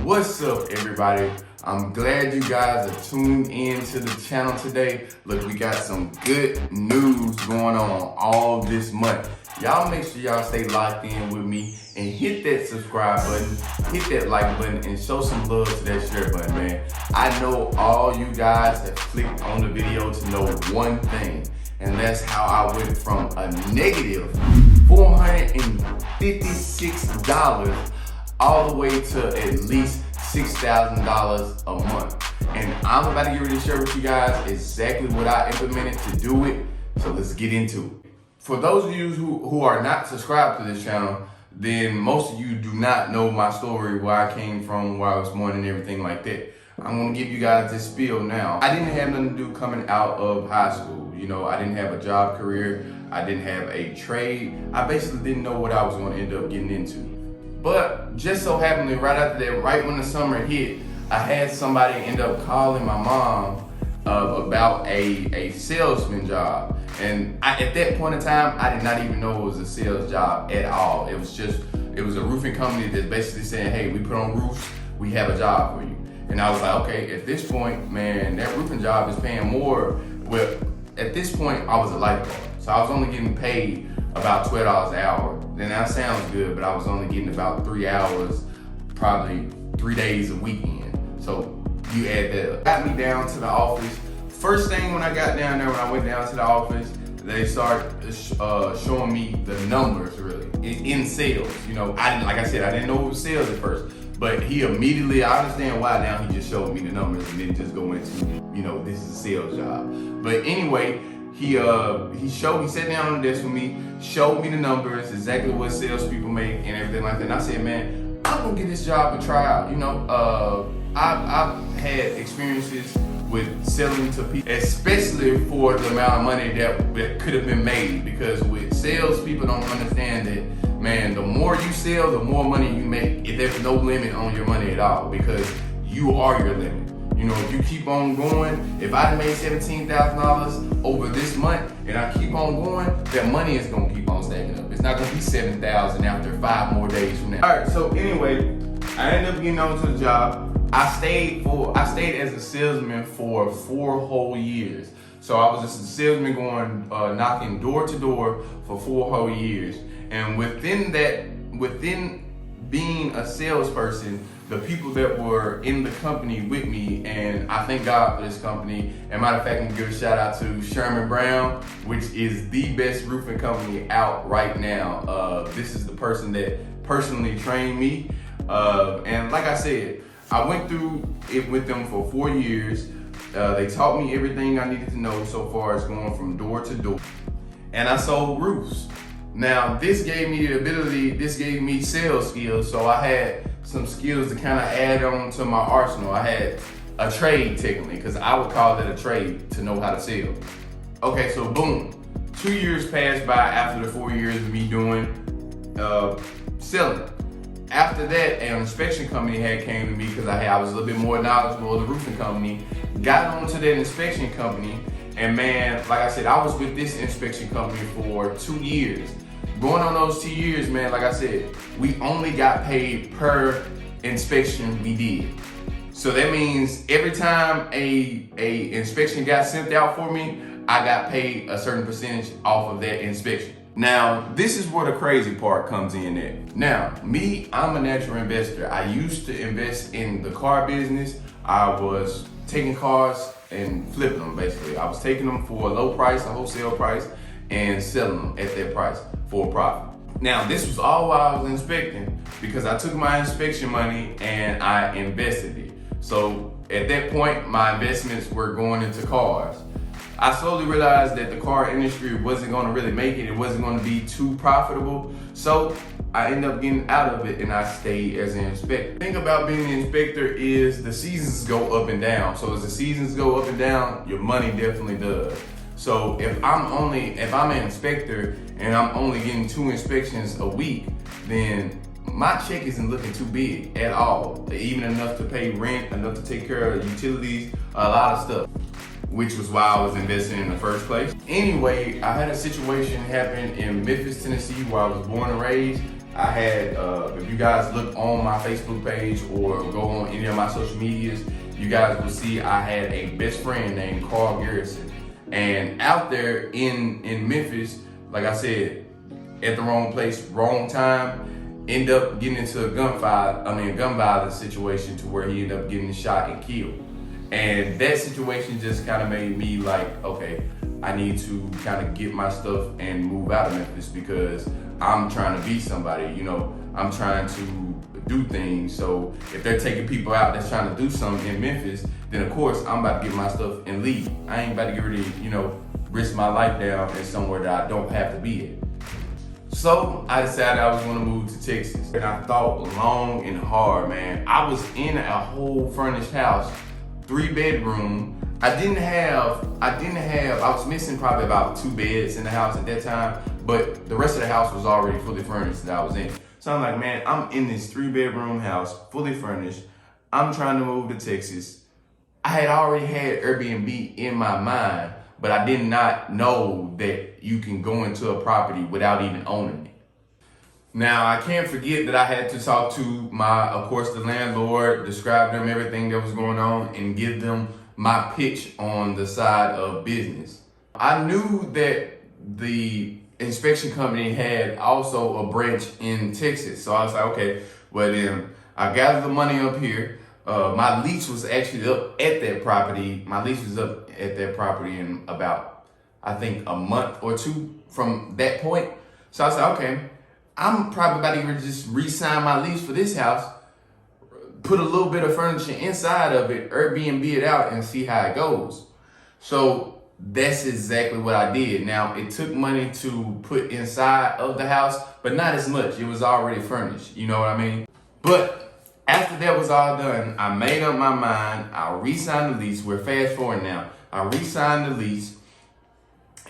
What's up, everybody? I'm glad you guys are tuned in to the channel today. Look, we got some good news going on all this month. Y'all make sure y'all stay locked in with me and hit that subscribe button, hit that like button, and show some love to that share button, man. I know all you guys have clicked on the video to know one thing, and that's how I went from a negative $456 all the way to at least $6,000 a month. And I'm about to get ready to share with you guys exactly what I implemented to do it. So let's get into it. For those of you who are not subscribed to this channel, then most of you do not know my story, where I came from, where I was born, and everything like that. I'm gonna give you guys this spiel now. I didn't have nothing to do coming out of high school. You know, I didn't have a job career. I didn't have a trade. I basically didn't know what I was gonna end up getting into. But just so happened, right after that, right when the summer hit, I had somebody end up calling my mom about a salesman job. And at that point in time, I did not even know it was a sales job at all. It was a roofing company that's basically saying, hey, we put on roofs, we have a job for you. And I was like, okay, at this point, man, that roofing job is paying more. Well, at this point, I was a lifeguard. So I was only getting paid about $12 an hour. And that sounds good, but I was only getting about 3 hours, probably 3 days a weekend. So you add that up. Got me down to the office. First thing when I got down there, when I went down to the office, they started showing me the numbers really in sales. You know, like I said, I didn't know it was sales at first, but he immediately, I understand why now, he just showed me the numbers and didn't just go into, you know, this is a sales job. But anyway, he sat down on the desk with me, showed me the numbers, exactly what salespeople make and everything like that. And I said, man, I'm gonna get this job to try out. You know, I've had experiences with selling to people, especially for the amount of money that could have been made. Because with sales, people don't understand that, man, the more you sell, the more money you make. If there's no limit on your money at all, because you are your limit. You know, if you keep on going, if I made $17,000 over this month and I keep on going, that money is gonna keep on stacking up. It's not gonna be $7,000 after 5 more days from now. All right, so anyway, I ended up getting on to the job. I stayed as a salesman for 4 whole years. So I was just a salesman going, knocking door to door for 4 whole years. And within being a salesperson, the people that were in the company with me, and I thank God for this company. And matter of fact, I'm gonna give a shout out to Sherman Brown, which is the best roofing company out right now. This is the person that personally trained me. And like I said, I went through it with them for 4 years. They taught me everything I needed to know so far as going from door to door. And I sold roofs. Now, this gave me the ability, this gave me sales skills, so I had some skills to kind of add on to my arsenal. I had a trade technically, because I would call that a trade to know how to sell. Okay, so boom, 2 years passed by after the 4 years of me doing selling. After that, an inspection company had came to me because I was a little bit more knowledgeable of the roofing company. Got onto that inspection company, and man, like I said, I was with this inspection company for 2 years. Going on those 2 years, man, like I said, we only got paid per inspection we did. So that means every time a inspection got sent out for me, I got paid a certain percentage off of that inspection. Now, this is where the crazy part comes in at. Now, me, I'm a natural investor. I used to invest in the car business. I was taking cars and flipping them, basically. I was taking them for a low price, a wholesale price, and selling them at that price for a profit. Now, this was all while I was inspecting, because I took my inspection money and I invested it. So at that point, my investments were going into cars. I slowly realized that the car industry wasn't gonna really make it. It wasn't gonna be too profitable. So I ended up getting out of it and I stayed as an inspector. The thing about being an inspector is the seasons go up and down. So as the seasons go up and down, your money definitely does. So if I'm an inspector and I'm only getting 2 inspections a week, then my check isn't looking too big at all. Even enough to pay rent, enough to take care of utilities, a lot of stuff, which was why I was investing in the first place. Anyway, I had a situation happen in Memphis, Tennessee, where I was born and raised, I had, if you guys look on my Facebook page or go on any of my social medias, you guys will see I had a best friend named Carl Garrison. And out there in Memphis, like I said, at the wrong place, wrong time, end up getting into a gun violence situation to where he ended up getting shot and killed. And that situation just kind of made me like, okay, I need to kind of get my stuff and move out of Memphis because I'm trying to be somebody, you know, I'm trying to do things. So if they're taking people out that's trying to do something in Memphis, then of course I'm about to get my stuff and leave. I ain't about to get ready to, you know, risk my life down in somewhere that I don't have to be at. So I decided I was gonna move to Texas. And I thought long and hard, man. I was in a whole furnished house, 3-bedroom. I was missing probably about 2 beds in the house at that time, but the rest of the house was already fully furnished that I was in. So I'm like, man, I'm in this 3-bedroom house, fully furnished. I'm trying to move to Texas. I had already had Airbnb in my mind, but I did not know that you can go into a property without even owning it. Now, I can't forget that I had to talk to of course, the landlord, describe them everything that was going on, and give them my pitch on the side of business. I knew that the inspection company had also a branch in Texas. So I was like, okay, well then I gathered the money up here. My lease was actually up at that property. My lease was up at that property in about, I think, a month or two from that point. So I said, okay, I'm probably about to just re-sign my lease for this house, put a little bit of furniture inside of it, Airbnb it out, and see how it goes. So that's exactly what I did. Now, it took money to put inside of the house, but not as much. It was already furnished, you know what I mean? But after that was all done, I made up my mind. I re-signed the lease. We're fast forward now. I re-signed the lease,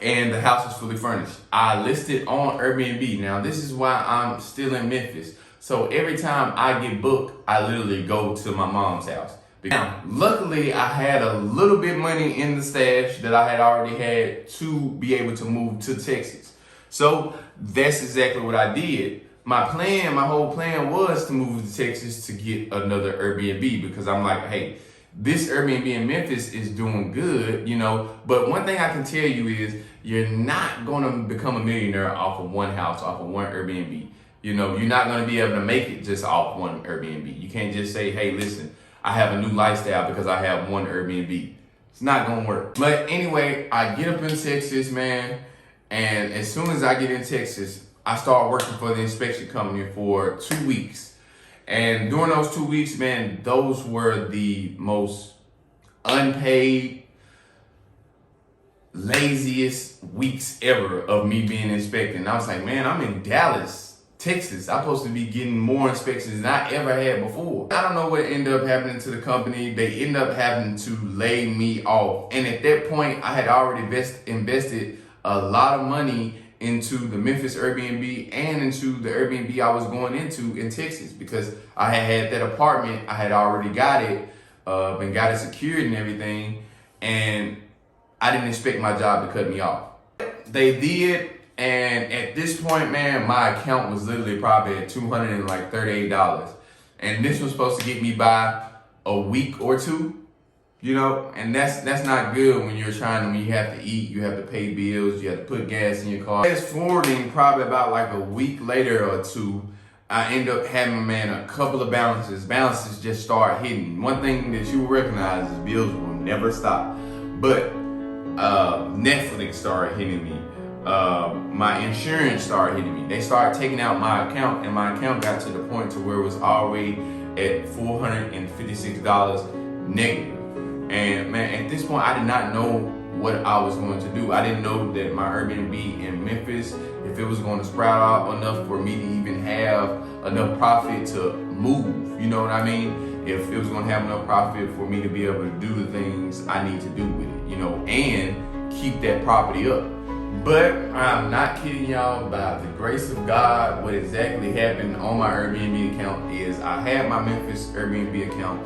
and the house was fully furnished. I listed on Airbnb. Now, this is why I'm still in Memphis. So every time I get booked, I literally go to my mom's house. Now, luckily, I had a little bit money in the stash that I had already had to be able to move to Texas. So that's exactly what I did. My whole plan was to move to Texas to get another Airbnb because I'm like, hey, this Airbnb in Memphis is doing good, you know, but one thing I can tell you is you're not going to become a millionaire off of one house, off of one Airbnb. You know, you're not going to be able to make it just off one Airbnb. You can't just say, hey, listen, I have a new lifestyle because I have one Airbnb. It's not going to work. But anyway, I get up in Texas, man. And as soon as I get in Texas, I start working for the inspection company for 2 weeks. And during those 2 weeks, man, those were the most unpaid, laziest weeks ever of me being inspected. And I was like, man, I'm in Dallas, Texas. I'm supposed to be getting more inspections than I ever had before. I don't know what ended up happening to the company. They ended up having to lay me off. And at that point, I had already invested a lot of money into the Memphis Airbnb and into the Airbnb I was going into in Texas because I had that apartment. I had already got it and got it secured and everything. And I didn't expect my job to cut me off. They did. And at this point, man, my account was literally probably at $238. And this was supposed to get me by a week or two, you know, and that's not good when you have to eat, you have to pay bills, you have to put gas in your car. Fast forwarding probably about like a week later or two, I end up having, man, a couple of balances. Balances just start hitting. One thing that you will recognize is bills will never stop. But Netflix started hitting me. My insurance started hitting me. They started taking out my account, and my account got to the point to where it was already at $456 negative. And man, at this point, I did not know what I was going to do. I didn't know that my Airbnb in Memphis, if it was going to sprout out enough for me to even have enough profit to move, you know what I mean? If it was going to have enough profit for me to be able to do the things I need to do with it, you know, and keep that property up. But I'm not kidding y'all, by the grace of God, what exactly happened on my Airbnb account is I had my Memphis Airbnb account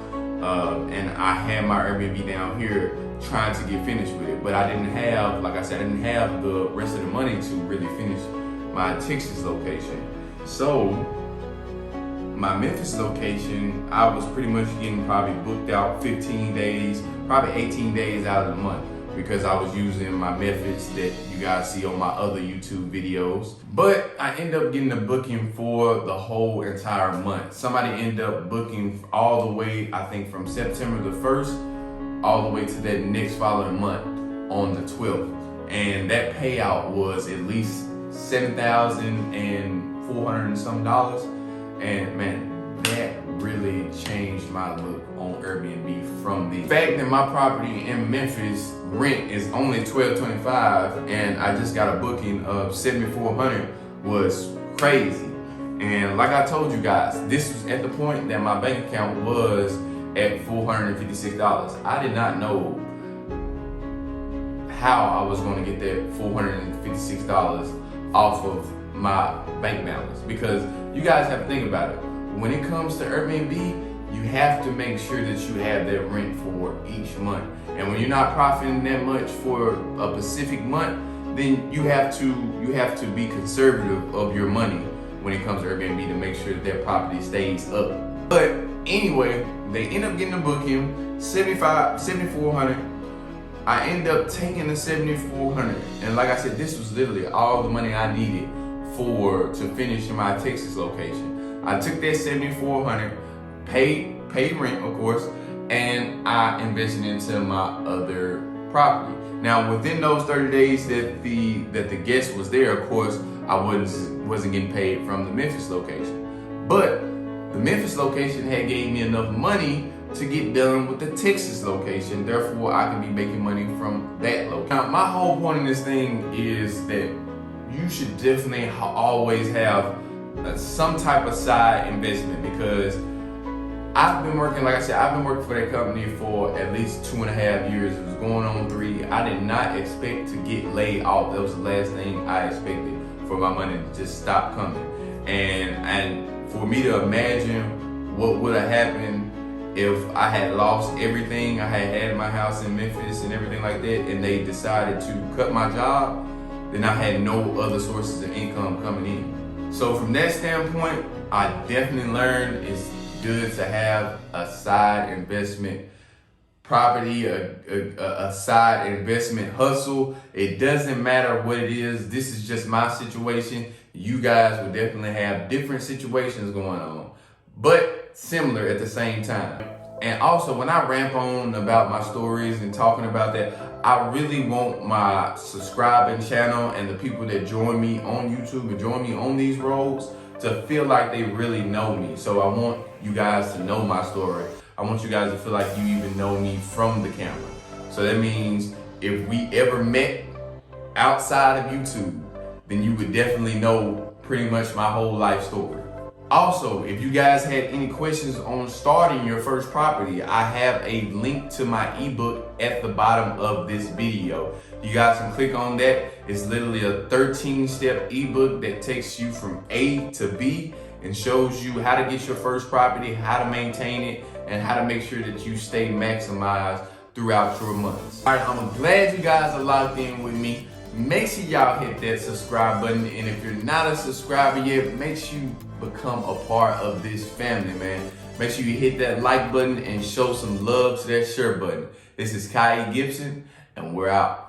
and I had my Airbnb down here trying to get finished with it. But I didn't have, like I said, I didn't have the rest of the money to really finish my Texas location. So my Memphis location, I was pretty much getting probably booked out 15 days, probably 18 days out of the month, because I was using my methods that you guys see on my other YouTube videos. But I ended up getting a booking for the whole entire month. Somebody ended up booking all the way, I think from September the 1st, all the way to that next following month on the 12th. And that payout was at least $7,400 and some dollars. And man, that really changed my look on Airbnb. From the fact that my property in Memphis rent is only $1,225 and I just got a booking of $7,400 was crazy. And like I told you guys, this was at the point that my bank account was at $456. I did not know how I was going to get that $456 off of my bank balance, because you guys have to think about it. When it comes to Airbnb, you have to make sure that you have that rent for each month. And when you're not profiting that much for a specific month, then you have to be conservative of your money when it comes to Airbnb to make sure that property stays up. But anyway, they end up getting a booking, $7,400. I end up taking the $7,400, and like I said, this was literally all the money I needed to finish my Texas location. I took that $7,400, paid rent of course, and I invested into my other property. Now within those 30 days that the guest was there, of course, I wasn't getting paid from the Memphis location. But the Memphis location had gave me enough money to get done with the Texas location. Therefore, I can be making money from that location. Now, my whole point in this thing is that you should definitely always have some type of side investment, because I've been working, like I said, I've been working for that company for at least 2.5 years. It was going on 3. I did not expect to get laid off. That was the last thing I expected, for my money to just stop coming. And for me to imagine what would have happened if I had lost everything I had in my house in Memphis and everything like that, and they decided to cut my job, then I had no other sources of income coming in. So from that standpoint, I definitely learned it's good to have a side investment property, a side investment hustle. It doesn't matter what it is. This is just my situation. You guys will definitely have different situations going on, but similar at the same time. And also, when I ramp on about my stories and talking about that, I really want my subscribing channel and the people that join me on YouTube and join me on these roads to feel like they really know me. So I want you guys to know my story. I want you guys to feel like you even know me from the camera. So that means if we ever met outside of YouTube, then you would definitely know pretty much my whole life story. Also, if you guys had any questions on starting your first property, I have a link to my ebook at the bottom of this video. You guys can click on that. It's literally a 13-step ebook that takes you from A to B and shows you how to get your first property, how to maintain it, and how to make sure that you stay maximized throughout your months. All right, I'm glad you guys are locked in with me. Make sure y'all hit that subscribe button, and if you're not a subscriber yet, make sure you become a part of this family, man. Make sure you hit that like button and show some love to that share button. This is Kai Gibson, and we're out.